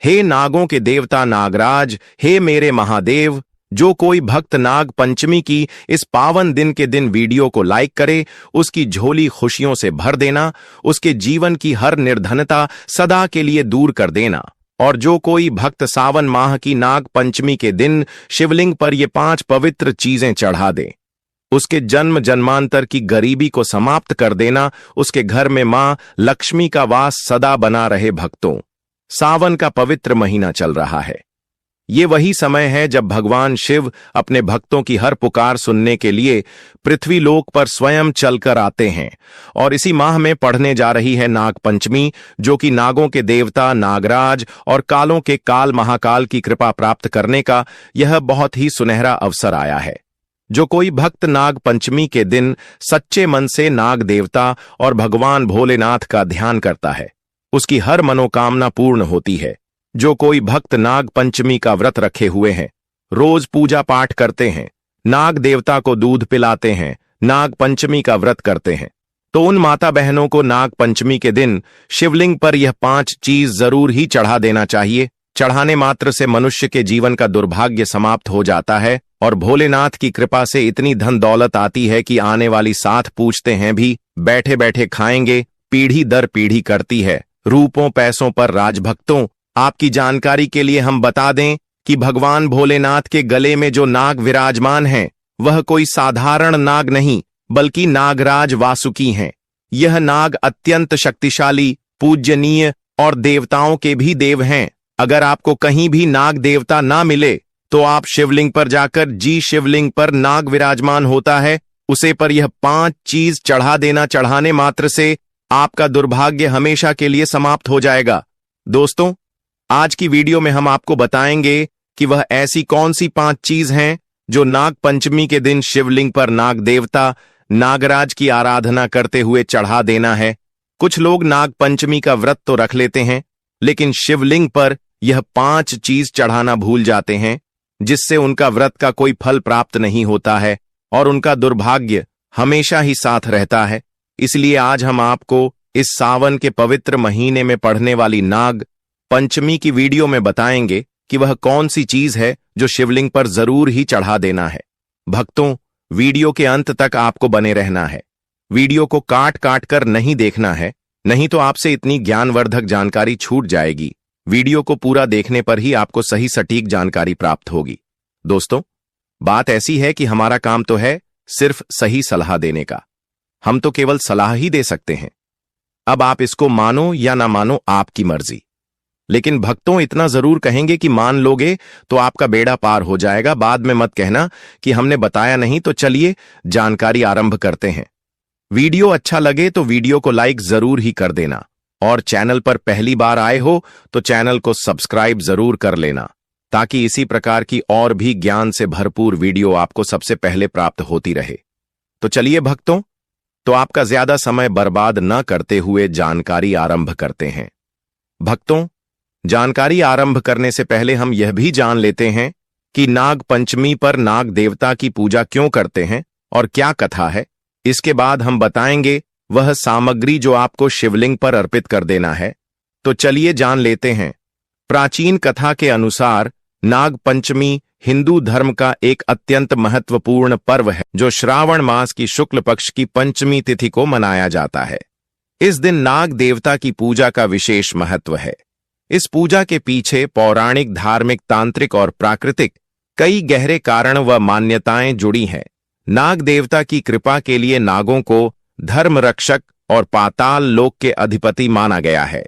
हे नागों के देवता नागराज, हे मेरे महादेव, जो कोई भक्त नाग पंचमी की इस पावन दिन के दिन वीडियो को लाइक करे, उसकी झोली खुशियों से भर देना, उसके जीवन की हर निर्धनता सदा के लिए दूर कर देना। और जो कोई भक्त सावन माह की नाग पंचमी के दिन शिवलिंग पर ये 5 पवित्र चीजें चढ़ा दे, उसके जन्म जन्मांतर की गरीबी को समाप्त कर देना, उसके घर में मां लक्ष्मी का वास सदा बना रहे। भक्तों, सावन का पवित्र महीना चल रहा है। ये वही समय है जब भगवान शिव अपने भक्तों की हर पुकार सुनने के लिए पृथ्वी लोक पर स्वयं चलकर आते हैं। और इसी माह में पढ़ने जा रही है नाग पंचमी, जो कि नागों के देवता नागराज और कालों के काल महाकाल की कृपा प्राप्त करने का यह बहुत ही सुनहरा अवसर आया है। जो कोई भक्त नाग पंचमी के दिन सच्चे मन से नाग देवता और भगवान भोलेनाथ का ध्यान करता है, उसकी हर मनोकामना पूर्ण होती है। जो कोई भक्त नाग पंचमी का व्रत रखे हुए हैं, रोज पूजा पाठ करते हैं, नाग देवता को दूध पिलाते हैं, नाग पंचमी का व्रत करते हैं, तो उन माता बहनों को नाग पंचमी के दिन शिवलिंग पर यह 5 चीज जरूर ही चढ़ा देना चाहिए। चढ़ाने मात्र से मनुष्य के जीवन का दुर्भाग्य समाप्त हो जाता है और भोलेनाथ की कृपा से इतनी धन दौलत आती है कि आने वाली 7 पूछते हैं भी बैठे बैठे खाएंगे। पीढ़ी दर पीढ़ी करती है रूपों पैसों पर राज। भक्तों, आपकी जानकारी के लिए हम बता दें कि भगवान भोलेनाथ के गले में जो नाग विराजमान हैं, वह कोई साधारण नाग नहीं बल्कि नागराज वासुकी हैं। यह नाग अत्यंत शक्तिशाली, पूज्यनीय और देवताओं के भी देव हैं। अगर आपको कहीं भी नाग देवता ना मिले तो आप शिवलिंग पर जाकर जी शिवलिंग पर नाग विराजमान होता है, उसे पर यह 5 चीज चढ़ा देना। चढ़ाने मात्र से आपका दुर्भाग्य हमेशा के लिए समाप्त हो जाएगा। दोस्तों, आज की वीडियो में हम आपको बताएंगे कि वह ऐसी कौन सी 5 चीज हैं जो नाग पंचमी के दिन शिवलिंग पर नाग देवता नागराज की आराधना करते हुए चढ़ा देना है। कुछ लोग नाग पंचमी का व्रत तो रख लेते हैं, लेकिन शिवलिंग पर यह 5 चीज चढ़ाना भूल जाते हैं, जिससे उनका व्रत का कोई फल प्राप्त नहीं होता है और उनका दुर्भाग्य हमेशा ही साथ रहता है। इसलिए आज हम आपको इस सावन के पवित्र महीने में पढ़ने वाली नाग पंचमी की वीडियो में बताएंगे कि वह कौन सी चीज है जो शिवलिंग पर जरूर ही चढ़ा देना है। भक्तों, वीडियो के अंत तक आपको बने रहना है। वीडियो को काट काट कर नहीं देखना है, नहीं तो आपसे इतनी ज्ञानवर्धक जानकारी छूट जाएगी। वीडियो को पूरा देखने पर ही आपको सही सटीक जानकारी प्राप्त होगी। दोस्तों, बात ऐसी है कि हमारा काम तो है सिर्फ सही सलाह देने का। हम तो केवल सलाह ही दे सकते हैं। अब आप इसको मानो या ना मानो, आपकी मर्जी। लेकिन भक्तों, इतना जरूर कहेंगे कि मान लोगे तो आपका बेड़ा पार हो जाएगा। बाद में मत कहना कि हमने बताया नहीं। तो चलिए जानकारी आरंभ करते हैं। वीडियो अच्छा लगे तो वीडियो को लाइक जरूर ही कर देना, और चैनल पर पहली बार आए हो तो चैनल को सब्सक्राइब जरूर कर लेना, ताकि इसी प्रकार की और भी ज्ञान से भरपूर वीडियो आपको सबसे पहले प्राप्त होती रहे। तो चलिए भक्तों, तो आपका ज्यादा समय बर्बाद न करते हुए जानकारी आरंभ करते हैं। भक्तों, जानकारी आरंभ करने से पहले हम यह भी जान लेते हैं कि नाग पंचमी पर नाग देवता की पूजा क्यों करते हैं और क्या कथा है। इसके बाद हम बताएंगे वह सामग्री जो आपको शिवलिंग पर अर्पित कर देना है। तो चलिए जान लेते हैं। प्राचीन कथा के अनुसार नाग पंचमी हिंदू धर्म का एक अत्यंत महत्वपूर्ण पर्व है, जो श्रावण मास की शुक्ल पक्ष की पंचमी तिथि को मनाया जाता है। इस दिन नाग देवता की पूजा का विशेष महत्व है। इस पूजा के पीछे पौराणिक, धार्मिक, तांत्रिक और प्राकृतिक कई गहरे कारण व मान्यताएं जुड़ी हैं। नाग देवता की कृपा के लिए नागों को धर्म रक्षक और पाताल लोक के अधिपति माना गया है।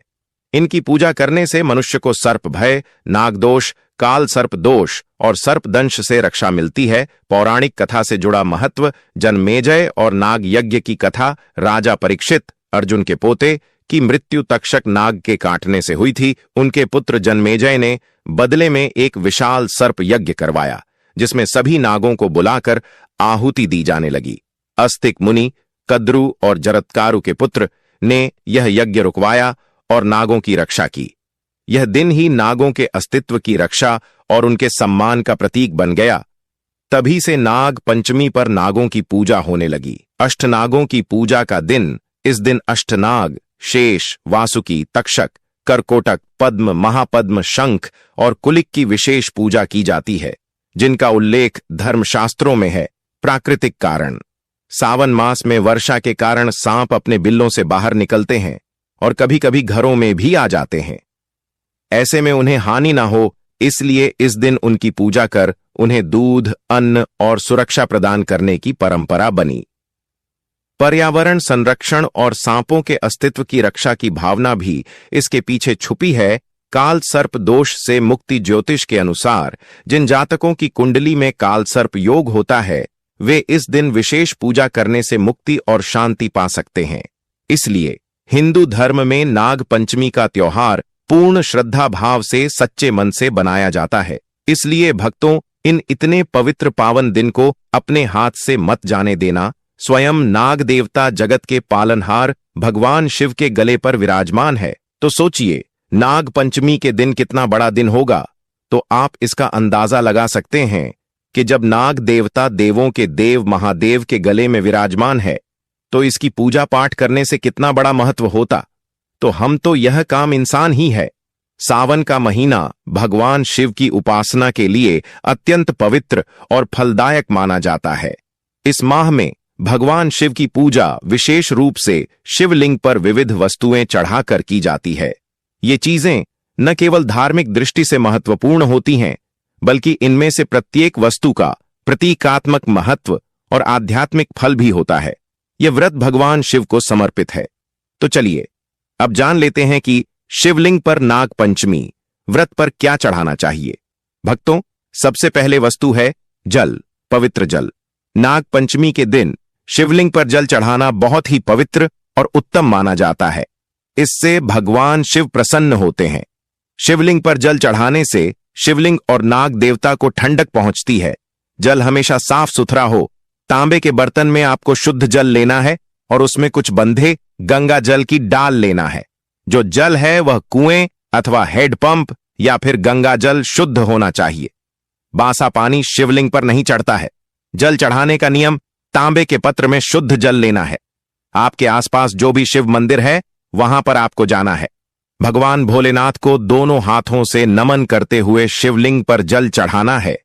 इनकी पूजा करने से मनुष्य को सर्प भय, नागदोष, काल सर्प दोष और सर्पदंश से रक्षा मिलती है। पौराणिक कथा से जुड़ा महत्व। जनमेजय और नाग यज्ञ की कथा। राजा परीक्षित, अर्जुन के पोते, की मृत्यु तक्षक नाग के काटने से हुई थी। उनके पुत्र जनमेजय ने बदले में एक विशाल सर्प यज्ञ करवाया, जिसमें सभी नागों को बुलाकर आहुति दी जाने लगी। अस्तिक मुनि, कद्रु और जरत्कारु के पुत्र ने यह यज्ञ रुकवाया और नागों की रक्षा की। यह दिन ही नागों के अस्तित्व की रक्षा और उनके सम्मान का प्रतीक बन गया। तभी से नाग पंचमी पर नागों की पूजा होने लगी। अष्टनागों की पूजा का दिन। इस दिन अष्टनाग, शेष, वासुकी, तक्षक, करकोटक, पद्म, महापद्म, शंख और कुलिक की विशेष पूजा की जाती है, जिनका उल्लेख धर्मशास्त्रों में है। प्राकृतिक कारण: सावन मास में वर्षा के कारण सांप अपने बिल्लों से बाहर निकलते हैं और कभी कभी घरों में भी आ जाते हैं। ऐसे में उन्हें हानि ना हो, इसलिए इस दिन उनकी पूजा कर उन्हें दूध, अन्न और सुरक्षा प्रदान करने की परंपरा बनी। पर्यावरण संरक्षण और सांपों के अस्तित्व की रक्षा की भावना भी इसके पीछे छुपी है। काल सर्प दोष से मुक्ति: ज्योतिष के अनुसार जिन जातकों की कुंडली में काल सर्प योग होता है, वे इस दिन विशेष पूजा करने से मुक्ति और शांति पा सकते हैं। इसलिए हिंदू धर्म में नाग पंचमी का त्योहार पूर्ण श्रद्धा भाव से सच्चे मन से बनाया जाता है। इसलिए भक्तों, इन इतने पवित्र पावन दिन को अपने हाथ से मत जाने देना। स्वयं नाग देवता जगत के पालनहार भगवान शिव के गले पर विराजमान है, तो सोचिए नाग पंचमी के दिन कितना बड़ा दिन होगा। तो आप इसका अंदाजा लगा सकते हैं कि जब नाग देवता देवों के देव महादेव के गले में विराजमान है, तो इसकी पूजा पाठ करने से कितना बड़ा महत्व होता। तो हम तो यह काम इंसान ही है। सावन का महीना भगवान शिव की उपासना के लिए अत्यंत पवित्र और फलदायक माना जाता है। इस माह में भगवान शिव की पूजा विशेष रूप से शिवलिंग पर विविध वस्तुएं चढ़ाकर की जाती है। ये चीजें न केवल धार्मिक दृष्टि से महत्वपूर्ण होती हैं, बल्कि इनमें से प्रत्येक वस्तु का प्रतीकात्मक महत्व और आध्यात्मिक फल भी होता है। यह व्रत भगवान शिव को समर्पित है। तो चलिए अब जान लेते हैं कि शिवलिंग पर नाग पंचमी व्रत पर क्या चढ़ाना चाहिए। भक्तों, सबसे पहले वस्तु है जल, पवित्र जल। नाग पंचमी के दिन शिवलिंग पर जल चढ़ाना बहुत ही पवित्र और उत्तम माना जाता है। इससे भगवान शिव प्रसन्न होते हैं। शिवलिंग पर जल चढ़ाने से शिवलिंग और नाग देवता को ठंडक पहुंचती है। जल हमेशा साफ सुथरा हो। तांबे के बर्तन में आपको शुद्ध जल लेना है और उसमें कुछ बंधे गंगा जल की डाल लेना है। जो जल है वह कुएं अथवा हेडपंप या फिर गंगा जल शुद्ध होना चाहिए। बासा पानी शिवलिंग पर नहीं चढ़ता है। जल चढ़ाने का नियम: तांबे के पत्र में शुद्ध जल लेना है। आपके आसपास जो भी शिव मंदिर है, वहां पर आपको जाना है। भगवान भोलेनाथ को दोनों हाथों से नमन करते हुए शिवलिंग पर जल चढ़ाना है।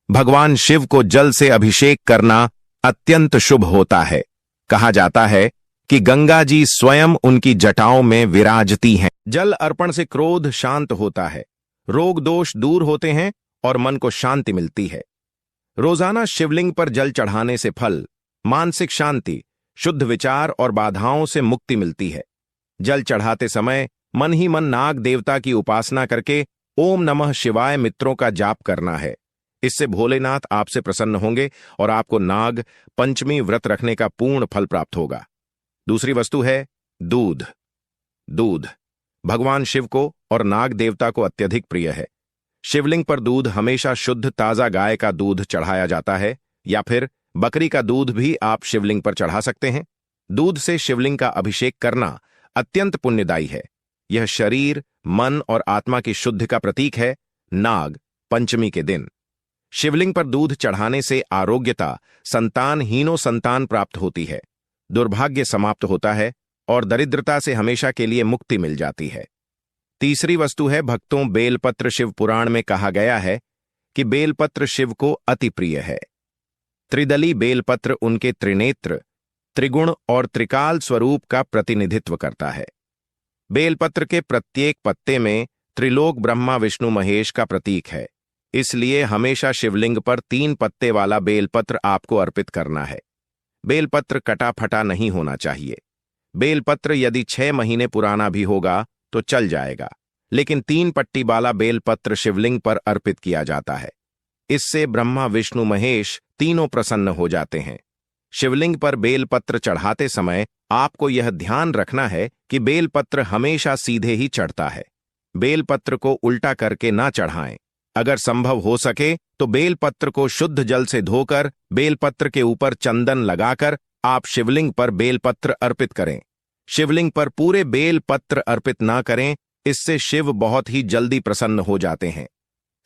भगवान शिव को जल से अभिषेक करना अत्यंत शुभ होता है। कहा जाता है कि गंगा जी स्वयं उनकी जटाओं में विराजती हैं। जल अर्पण से क्रोध शांत होता है, रोग दोष दूर होते हैं और मन को शांति मिलती है। रोजाना शिवलिंग पर जल चढ़ाने से फल, मानसिक शांति, शुद्ध विचार और बाधाओं से मुक्ति मिलती है। जल चढ़ाते समय मन ही मन नाग देवता की उपासना करके ओम नमः शिवाय मित्रों का जाप करना है। इससे भोलेनाथ आपसे प्रसन्न होंगे और आपको नाग पंचमी व्रत रखने का पूर्ण फल प्राप्त होगा। दूसरी वस्तु है दूध। दूध भगवान शिव को और नाग देवता को अत्यधिक प्रिय है। शिवलिंग पर दूध हमेशा शुद्ध ताजा गाय का दूध चढ़ाया जाता है, या फिर बकरी का दूध भी आप शिवलिंग पर चढ़ा सकते हैं। दूध से शिवलिंग का अभिषेक करना अत्यंत पुण्यदायी है। यह शरीर, मन और आत्मा की शुद्धि का प्रतीक है। नाग पंचमी के दिन शिवलिंग पर दूध चढ़ाने से आरोग्यता, संतानहीनो संतान प्राप्त होती है, दुर्भाग्य समाप्त होता है और दरिद्रता से हमेशा के लिए मुक्ति मिल जाती है। तीसरी वस्तु है भक्तों बेलपत्र। शिव पुराण में कहा गया है कि बेलपत्र शिव को अति प्रिय है। त्रिदली बेलपत्र उनके त्रिनेत्र, त्रिगुण और त्रिकाल स्वरूप का प्रतिनिधित्व करता है। बेलपत्र के प्रत्येक पत्ते में त्रिलोक ब्रह्मा विष्णु महेश का प्रतीक है। इसलिए हमेशा शिवलिंग पर 3 पत्ते वाला बेलपत्र आपको अर्पित करना है। बेलपत्र कटा फटा नहीं होना चाहिए। बेलपत्र यदि 6 महीने पुराना भी होगा तो चल जाएगा, लेकिन 3 पट्टी वाला बेलपत्र शिवलिंग पर अर्पित किया जाता है। इससे ब्रह्मा विष्णु महेश तीनों प्रसन्न हो जाते हैं। शिवलिंग पर बेलपत्र चढ़ाते समय आपको यह ध्यान रखना है कि बेलपत्र हमेशा सीधे ही चढ़ता है। बेलपत्र को उल्टा करके ना चढ़ाएं। अगर संभव हो सके तो बेलपत्र को शुद्ध जल से धोकर बेलपत्र के ऊपर चंदन लगाकर आप शिवलिंग पर बेलपत्र अर्पित करें। शिवलिंग पर पूरे बेलपत्र अर्पित ना करें, इससे शिव बहुत ही जल्दी प्रसन्न हो जाते हैं।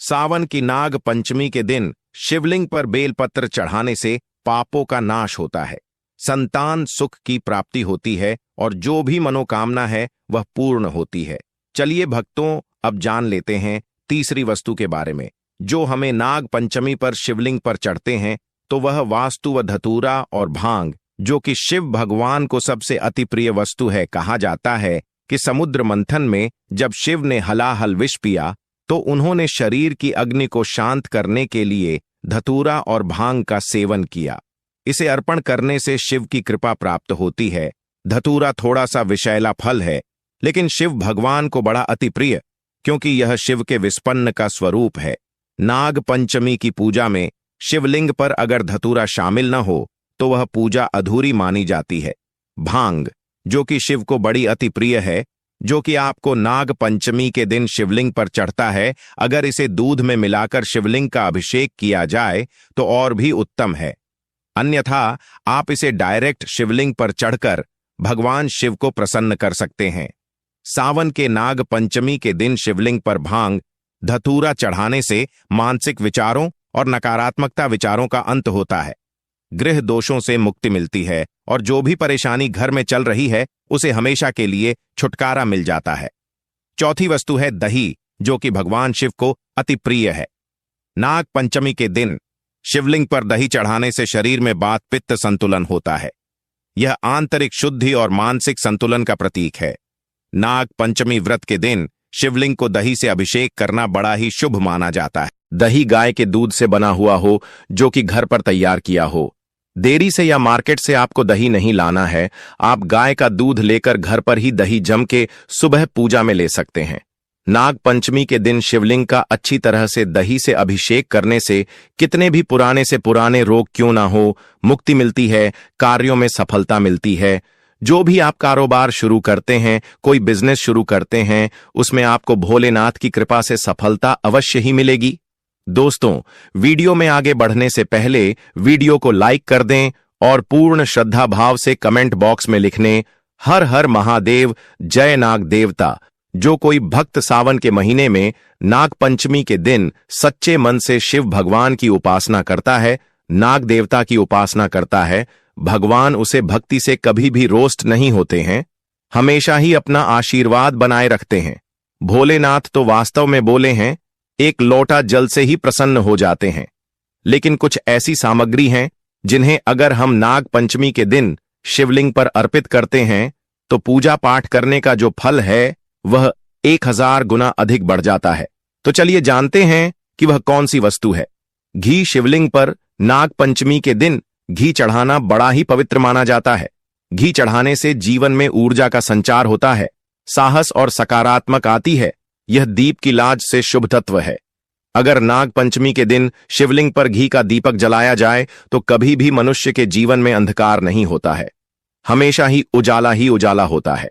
सावन की नाग पंचमी के दिन शिवलिंग पर बेलपत्र चढ़ाने से पापों का नाश होता है, संतान सुख की प्राप्ति होती है और जो भी मनोकामना है वह पूर्ण होती है। चलिए भक्तों, अब जान लेते हैं तीसरी वस्तु के बारे में जो हमें नाग पंचमी पर शिवलिंग पर चढ़ते हैं। तो वह वास्तु व धतूरा और भांग, जो कि शिव भगवान को सबसे अति प्रिय वस्तु है। कहा जाता है कि समुद्र मंथन में जब शिव ने हलाहल विष पिया तो उन्होंने शरीर की अग्नि को शांत करने के लिए धतूरा और भांग का सेवन किया। इसे अर्पण करने से शिव की कृपा प्राप्त होती है। धतूरा थोड़ा सा विषैला फल है, लेकिन शिव भगवान को बड़ा अति प्रिय, क्योंकि यह शिव के विस्पन्न का स्वरूप है। नाग पंचमी की पूजा में शिवलिंग पर अगर धतूरा शामिल न हो तो वह पूजा अधूरी मानी जाती है। भांग, जो कि शिव को बड़ी अति प्रिय है, जो कि आपको नाग पंचमी के दिन शिवलिंग पर चढ़ता है, अगर इसे दूध में मिलाकर शिवलिंग का अभिषेक किया जाए तो और भी उत्तम है। अन्यथा आप इसे डायरेक्ट शिवलिंग पर चढ़कर भगवान शिव को प्रसन्न कर सकते हैं। सावन के नाग पंचमी के दिन शिवलिंग पर भांग धतूरा चढ़ाने से मानसिक विचारों और नकारात्मकता विचारों का अंत होता है। गृह दोषों से मुक्ति मिलती है और जो भी परेशानी घर में चल रही है उसे हमेशा के लिए छुटकारा मिल जाता है। चौथी वस्तु है दही, जो कि भगवान शिव को अति प्रिय है। नाग पंचमी के दिन शिवलिंग पर दही चढ़ाने से शरीर में वात पित्त संतुलन होता है। यह आंतरिक शुद्धि और मानसिक संतुलन का प्रतीक है। नाग पंचमी व्रत के दिन शिवलिंग को दही से अभिषेक करना बड़ा ही शुभ माना जाता है। दही गाय के दूध से बना हुआ हो, जो कि घर पर तैयार किया हो। डेयरी से या मार्केट से आपको दही नहीं लाना है। आप गाय का दूध लेकर घर पर ही दही जम के सुबह पूजा में ले सकते हैं। नाग पंचमी के दिन शिवलिंग का अच्छी तरह से दही से अभिषेक करने से कितने भी पुराने से पुराने रोग क्यों ना हो, मुक्ति मिलती है, कार्यों में सफलता मिलती है। जो भी आप कारोबार शुरू करते हैं, कोई बिजनेस शुरू करते हैं, उसमें आपको भोलेनाथ की कृपा से सफलता अवश्य ही मिलेगी। दोस्तों, वीडियो में आगे बढ़ने से पहले वीडियो को लाइक कर दें और पूर्ण श्रद्धा भाव से कमेंट बॉक्स में लिखने हर हर महादेव, जय नाग देवता। जो कोई भक्त सावन के महीने में नाग पंचमी के दिन सच्चे मन से शिव भगवान की उपासना करता है, नाग देवता की उपासना करता है, भगवान उसे भक्ति से कभी भी रोस्ट नहीं होते हैं, हमेशा ही अपना आशीर्वाद बनाए रखते हैं। भोलेनाथ तो वास्तव में बोले हैं, एक लोटा जल से ही प्रसन्न हो जाते हैं। लेकिन कुछ ऐसी सामग्री हैं जिन्हें अगर हम नाग पंचमी के दिन शिवलिंग पर अर्पित करते हैं तो पूजा पाठ करने का जो फल है वह 1000 गुना अधिक बढ़ जाता है। तो चलिए जानते हैं कि वह कौन सी वस्तु है। घी शिवलिंग पर नाग पंचमी के दिन घी चढ़ाना बड़ा ही पवित्र माना जाता है। घी चढ़ाने से जीवन में ऊर्जा का संचार होता है, साहस और सकारात्मक आती है। यह दीप की लाज से शुभ तत्व है। अगर नाग पंचमी के दिन शिवलिंग पर घी का दीपक जलाया जाए तो कभी भी मनुष्य के जीवन में अंधकार नहीं होता है, हमेशा ही उजाला होता है।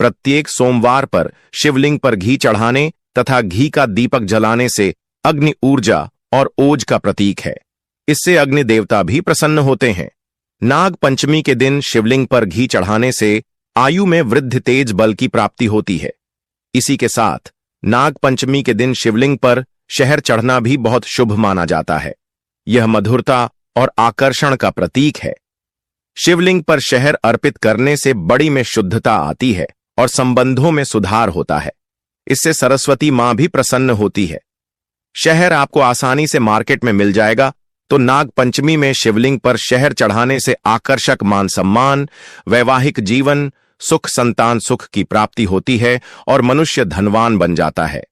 प्रत्येक सोमवार पर शिवलिंग पर घी चढ़ाने तथा घी का दीपक जलाने से अग्नि ऊर्जा और ओज का प्रतीक है। इससे अग्नि देवता भी प्रसन्न होते हैं। नाग पंचमी के दिन शिवलिंग पर घी चढ़ाने से आयु में वृद्धि, तेज बल की प्राप्ति होती है। इसी के साथ नाग पंचमी के दिन शिवलिंग पर शहर चढ़ना भी बहुत शुभ माना जाता है। यह मधुरता और आकर्षण का प्रतीक है। शिवलिंग पर शहर अर्पित करने से बड़ी में शुद्धता आती है और संबंधों में सुधार होता है। इससे सरस्वती मां भी प्रसन्न होती है। शहर आपको आसानी से मार्केट में मिल जाएगा। तो नाग पंचमी में शिवलिंग पर शहर चढ़ाने से आकर्षक मान सम्मान, वैवाहिक जीवन, सुख, संतान सुख की प्राप्ति होती है और मनुष्य धनवान बन जाता है।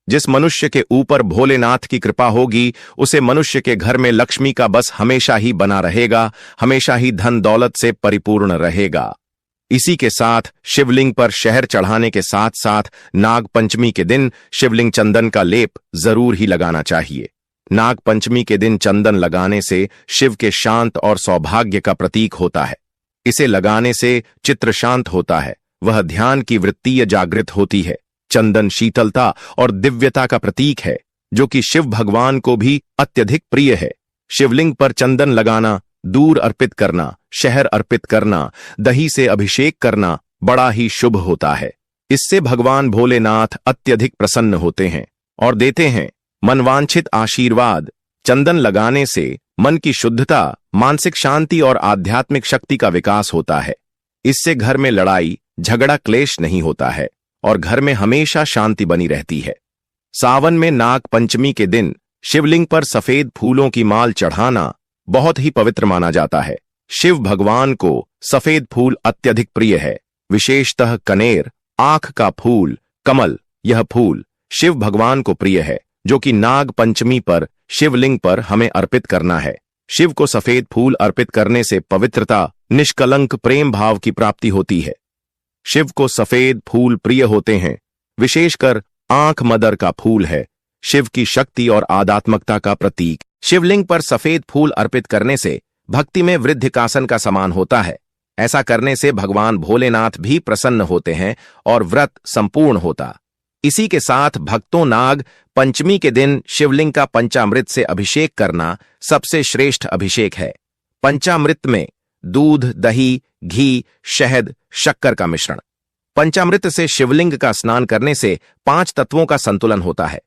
जिस मनुष्य के ऊपर भोलेनाथ की कृपा होगी उसे मनुष्य के घर में लक्ष्मी का बस हमेशा ही बना रहेगा, हमेशा ही धन दौलत से परिपूर्ण रहेगा। इसी के साथ शिवलिंग पर शहर चढ़ाने के साथ साथ नाग पंचमी के दिन शिवलिंग चंदन का लेप जरूर ही लगाना चाहिए। नाग पंचमी के दिन चंदन लगाने से शिव के शांत और सौभाग्य का प्रतीक होता है। इसे लगाने से चित्त शांत होता है, वह ध्यान की वृत्ति जागृत होती है। चंदन शीतलता और दिव्यता का प्रतीक है, जो कि शिव भगवान को भी अत्यधिक प्रिय है। शिवलिंग पर चंदन लगाना, दूर अर्पित करना, शहर अर्पित करना, दही से अभिषेक करना बड़ा ही शुभ होता है। इससे भगवान भोलेनाथ अत्यधिक प्रसन्न होते हैं और देते हैं मनवांछित आशीर्वाद। चंदन लगाने से मन की शुद्धता, मानसिक शांति और आध्यात्मिक शक्ति का विकास होता है। इससे घर में लड़ाई झगड़ा क्लेश नहीं होता है और घर में हमेशा शांति बनी रहती है। सावन में नाग पंचमी के दिन शिवलिंग पर सफेद फूलों की माल चढ़ाना बहुत ही पवित्र माना जाता है। शिव भगवान को सफेद फूल अत्यधिक प्रिय है, विशेषतः कनेर, आंख का फूल, कमल। यह फूल शिव भगवान को प्रिय है, जो कि नाग पंचमी पर शिवलिंग पर हमें अर्पित करना है। शिव को सफेद फूल अर्पित करने से पवित्रता, निष्कलंक प्रेम भाव की प्राप्ति होती है। शिव को सफेद फूल प्रिय होते हैं, विशेषकर आंख मदर का फूल है शिव की शक्ति और आध्यात्मिकता का प्रतीक। शिवलिंग पर सफेद फूल अर्पित करने से भक्ति में वृद्धिकासन का समान होता है। ऐसा करने से भगवान भोलेनाथ भी प्रसन्न होते हैं और व्रत संपूर्ण होता। इसी के साथ भक्तों नाग पंचमी के दिन शिवलिंग का पंचामृत से अभिषेक करना सबसे श्रेष्ठ अभिषेक है। पंचामृत में दूध, दही, घी, शहद, शक्कर का मिश्रण। पंचामृत से शिवलिंग का स्नान करने से 5 तत्वों का संतुलन होता है।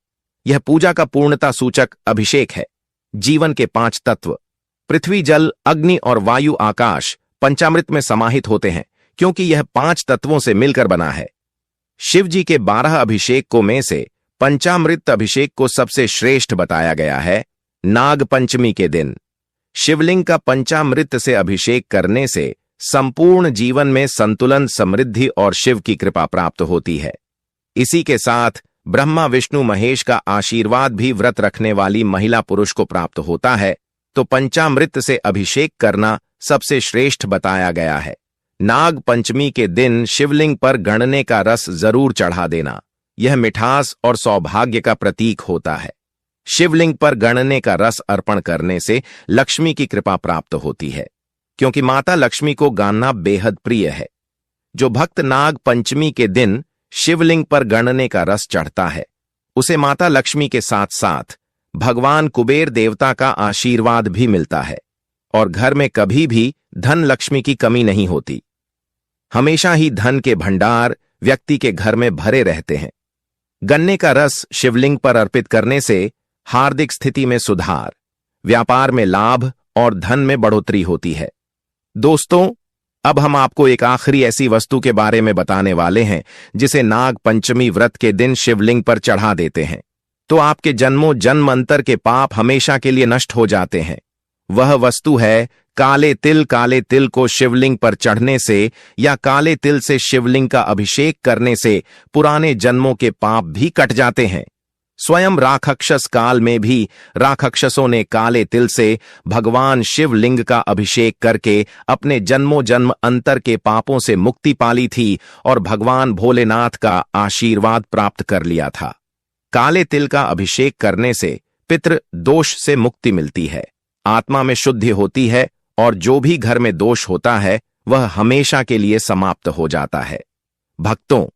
यह पूजा का पूर्णता सूचक अभिषेक है। जीवन के 5 तत्व पृथ्वी, जल, अग्नि और वायु, आकाश पंचामृत में समाहित होते हैं, क्योंकि यह 5 तत्वों से मिलकर बना है। शिव जी के 12 अभिषेकों में से पंचामृत अभिषेक को सबसे श्रेष्ठ बताया गया है। नाग पंचमी के दिन शिवलिंग का पंचामृत से अभिषेक करने से संपूर्ण जीवन में संतुलन, समृद्धि और शिव की कृपा प्राप्त होती है। इसी के साथ ब्रह्मा, विष्णु, महेश का आशीर्वाद भी व्रत रखने वाली महिला पुरुष को प्राप्त होता है। तो पंचामृत से अभिषेक करना सबसे श्रेष्ठ बताया गया है। नाग पंचमी के दिन शिवलिंग पर गणने का रस जरूर चढ़ा देना। यह मिठास और सौभाग्य का प्रतीक होता है। शिवलिंग पर गणने का रस अर्पण करने से लक्ष्मी की कृपा प्राप्त होती है, क्योंकि माता लक्ष्मी को गाना बेहद प्रिय है। जो भक्त नाग पंचमी के दिन शिवलिंग पर गणने का रस चढ़ता है, उसे माता लक्ष्मी के साथ साथ भगवान कुबेर देवता का आशीर्वाद भी मिलता है और घर में कभी भी धन लक्ष्मी की कमी नहीं होती। हमेशा ही धन के भंडार व्यक्ति के घर में भरे रहते हैं। गन्ने का रस शिवलिंग पर अर्पित करने से हार्दिक स्थिति में सुधार, व्यापार में लाभ और धन में बढ़ोतरी होती है। दोस्तों, अब हम आपको एक आखिरी ऐसी वस्तु के बारे में बताने वाले हैं जिसे नाग पंचमी व्रत के दिन शिवलिंग पर चढ़ा देते हैं तो आपके जन्मों जन्मांतर के पाप हमेशा के लिए नष्ट हो जाते हैं। वह वस्तु है काले तिल। काले तिल को शिवलिंग पर चढ़ने से या काले तिल से शिवलिंग का अभिषेक करने से पुराने जन्मों के पाप भी कट जाते हैं। स्वयं राक्षस काल में भी राक्षसों ने काले तिल से भगवान शिवलिंग का अभिषेक करके अपने जन्मों जन्म अंतर के पापों से मुक्ति पाली थी और भगवान भोलेनाथ का आशीर्वाद प्राप्त कर लिया था। काले तिल का अभिषेक करने से पितृ दोष से मुक्ति मिलती है, आत्मा में शुद्धि होती है और जो भी घर में दोष होता है वह हमेशा के लिए समाप्त हो जाता है। भक्तों,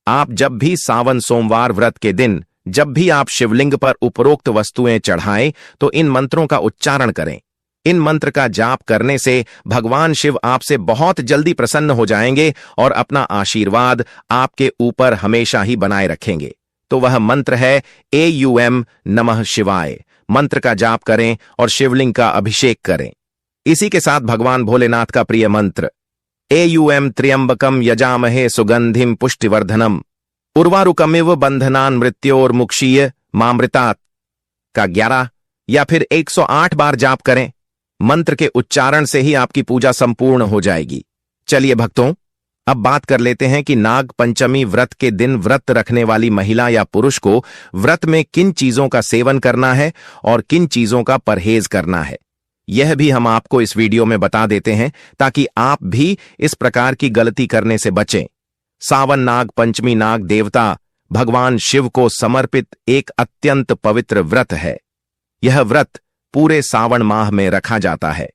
आप जब भी सावन सोमवार व्रत के दिन जब भी आप शिवलिंग पर उपरोक्त वस्तुएं चढ़ाएं तो इन मंत्रों का उच्चारण करें। इन मंत्र का जाप करने से भगवान शिव आपसे बहुत जल्दी प्रसन्न हो जाएंगे और अपना आशीर्वाद आपके ऊपर हमेशा ही बनाए रखेंगे। तो वह मंत्र है AUM नमः शिवाय। मंत्र का जाप करें और शिवलिंग का अभिषेक करें। इसी के साथ भगवान भोलेनाथ का प्रिय मंत्र AUM त्र्यंबकम यजामहे सुगंधिम पुष्टिवर्धनम उर्वारुकमिव बंधनान मृत्योर्मुक्षीय मामृतात् का 11 या फिर 108 बार जाप करें। मंत्र के उच्चारण से ही आपकी पूजा संपूर्ण हो जाएगी। चलिए भक्तों, अब बात कर लेते हैं कि नाग पंचमी व्रत के दिन व्रत रखने वाली महिला या पुरुष को व्रत में किन चीजों का सेवन करना है और किन चीजों का परहेज करना है। यह भी हम आपको इस वीडियो में बता देते हैं ताकि आप भी इस प्रकार की गलती करने से बचें। सावन नाग पंचमी नाग देवता भगवान शिव को समर्पित एक अत्यंत पवित्र व्रत है। यह व्रत पूरे सावन माह में रखा जाता है।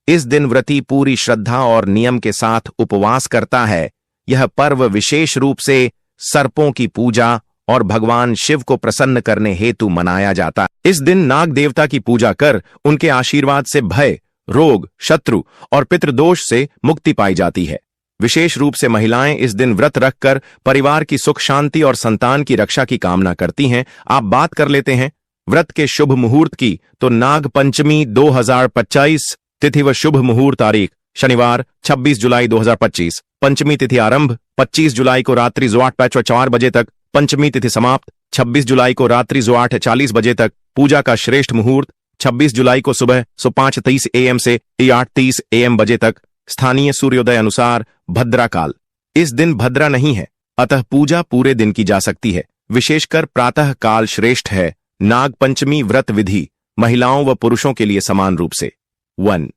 इस दिन व्रती पूरी श्रद्धा और नियम के साथ उपवास करता है। यह पर्व विशेष रूप से सर्पों की पूजा और भगवान शिव को प्रसन्न करने हेतु मनाया जाता है। इस दिन नाग देवता की पूजा कर उनके आशीर्वाद से भय, रोग, शत्रु और पितृदोष से मुक्ति पाई जाती है। विशेष रूप से महिलाएं इस दिन व्रत रखकर परिवार की सुख शांति और संतान की रक्षा की कामना करती हैं। आप बात कर लेते हैं व्रत के शुभ मुहूर्त की, तो नाग पंचमी 2025 तिथि व शुभ मुहूर्त तारीख शनिवार 26 जुलाई 2025 पंचमी तिथि आरंभ 25 जुलाई को रात्रि 8:04 बजे तक, पंचमी तिथि समाप्त 26 जुलाई को रात्रि 8:40 बजे तक। पूजा का श्रेष्ठ मुहूर्त 26 जुलाई को सुबह 5:30 AM से 8:30 AM बजे तक। स्थानीय सूर्योदय अनुसार भद्रा काल। इस दिन भद्रा नहीं है, अतः पूजा पूरे दिन की जा सकती है। विशेषकर प्रातः काल श्रेष्ठ है। नाग पंचमी व्रत विधि महिलाओं व पुरुषों के लिए समान रूप से। 1.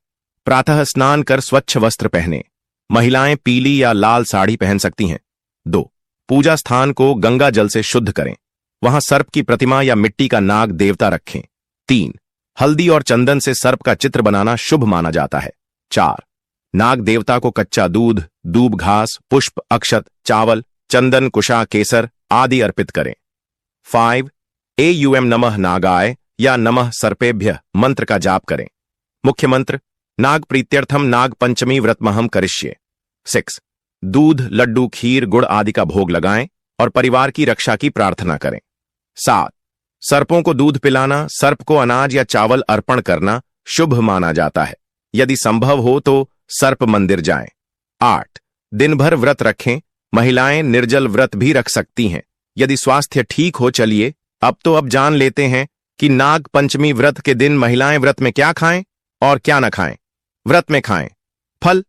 प्रातः स्नान कर स्वच्छ वस्त्र पहने। महिलाएं पीली या लाल साड़ी पहन सकती हैं। 2. पूजा स्थान को गंगा जल से शुद्ध करें। वहां सर्प की प्रतिमा या मिट्टी का नाग देवता रखें। 3. हल्दी और चंदन से सर्प का चित्र बनाना शुभ माना जाता है। 4. नाग देवता को कच्चा दूध, दूब घास, पुष्प, अक्षत, चावल, चंदन, कुशा, केसर आदि अर्पित करें। 5. एयूएम नमः नागाय या नमः सर्पेभ्य मंत्र का जाप करें। मुख्य मंत्र नाग प्रीत्यर्थम नाग पंचमी व्रतमहम करिष्ये। 6. दूध, लड्डू, खीर, गुड़ आदि का भोग लगाएं और परिवार की रक्षा की प्रार्थना करें। 7. सर्पों को दूध पिलाना, सर्प को अनाज या चावल अर्पण करना शुभ माना जाता है। यदि संभव हो तो सर्प मंदिर जाएं। 8. दिन भर व्रत रखें। महिलाएं निर्जल व्रत भी रख सकती हैं यदि स्वास्थ्य ठीक हो। चलिए अब जान लेते हैं कि नाग पंचमी व्रत के दिन महिलाएं व्रत में क्या खाएं और क्या न खाएं। व्रत में खाएं फल,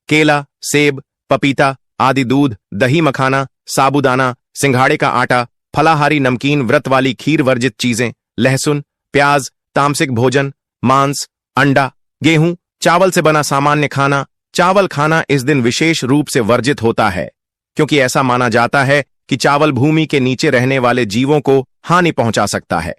केला, सेब, पपीता आदि, दूध, दही, मखाना, साबूदाना, सिंघाड़े का आटा, फलाहारी नमकीन, व्रत वाली खीर, वर्जित चीजें, लहसुन, प्याज, तामसिक भोजन, मांस, अंडा, गेहूं, चावल से बना सामान्य खाना। चावल खाना इस दिन विशेष रूप से वर्जित होता है क्योंकि ऐसा माना जाता है कि चावल भूमि के नीचे रहने वाले जीवों को हानि पहुंचा सकता है।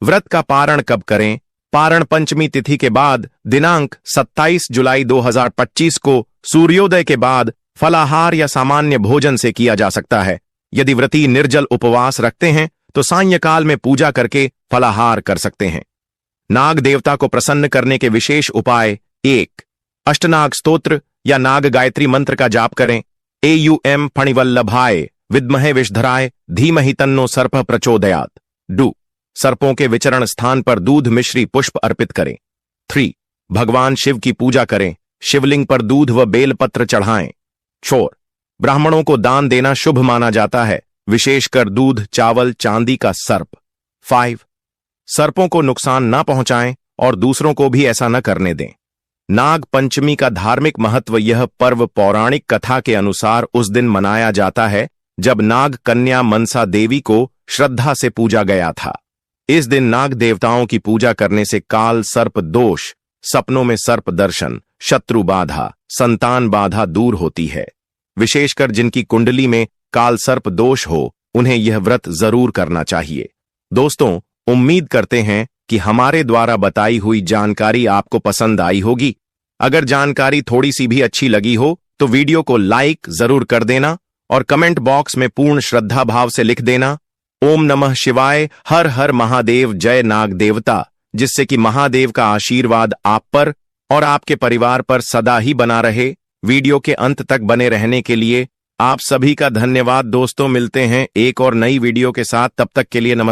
व्रत का पारण कब करें? पारण पंचमी तिथि के बाद दिनांक 27 जुलाई 2025 को सूर्योदय के बाद फलाहार या सामान्य भोजन से किया जा सकता है। यदि व्रती निर्जल उपवास रखते हैं तो सायंकाल में पूजा करके फलाहार कर सकते हैं। नाग देवता को प्रसन्न करने के विशेष उपाय। 1. अष्टनाग स्तोत्र या नाग गायत्री मंत्र का जाप करें। एयूएम फणिवल्लभाय विद्महे विषधराय धीमहि तन्नो सर्प प्रचोदयात्। 2. सर्पों के विचरण स्थान पर दूध मिश्री पुष्प अर्पित करें। 3. भगवान शिव की पूजा करें। शिवलिंग पर दूध व बेलपत्र चढ़ाएं। 4. ब्राह्मणों को दान देना शुभ माना जाता है, विशेषकर दूध, चावल, चांदी का सर्प। 5. सर्पों को नुकसान न पहुंचाएं और दूसरों को भी ऐसा न करने दें। नाग पंचमी का धार्मिक महत्व। यह पर्व पौराणिक कथा के अनुसार उस दिन मनाया जाता है जब नाग कन्या मनसा देवी को श्रद्धा से पूजा गया था। इस दिन नाग देवताओं की पूजा करने से काल सर्प दोष, सपनों में सर्प दर्शन, शत्रु बाधा, संतान बाधा दूर होती है। विशेषकर जिनकी कुंडली में काल सर्प दोष हो उन्हें यह व्रत जरूर करना चाहिए। दोस्तों, उम्मीद करते हैं कि हमारे द्वारा बताई हुई जानकारी आपको पसंद आई होगी। अगर जानकारी थोड़ी सी भी अच्छी लगी हो तो वीडियो को लाइक जरूर कर देना और कमेंट बॉक्स में पूर्ण श्रद्धा भाव से लिख देना ओम नमः शिवाय, हर हर महादेव, जय नाग देवता, जिससे कि महादेव का आशीर्वाद आप पर और आपके परिवार पर सदा ही बना रहे। वीडियो के अंत तक बने रहने के लिए आप सभी का धन्यवाद। दोस्तों, मिलते हैं एक और नई वीडियो के साथ। तब तक के लिए नमस्कार।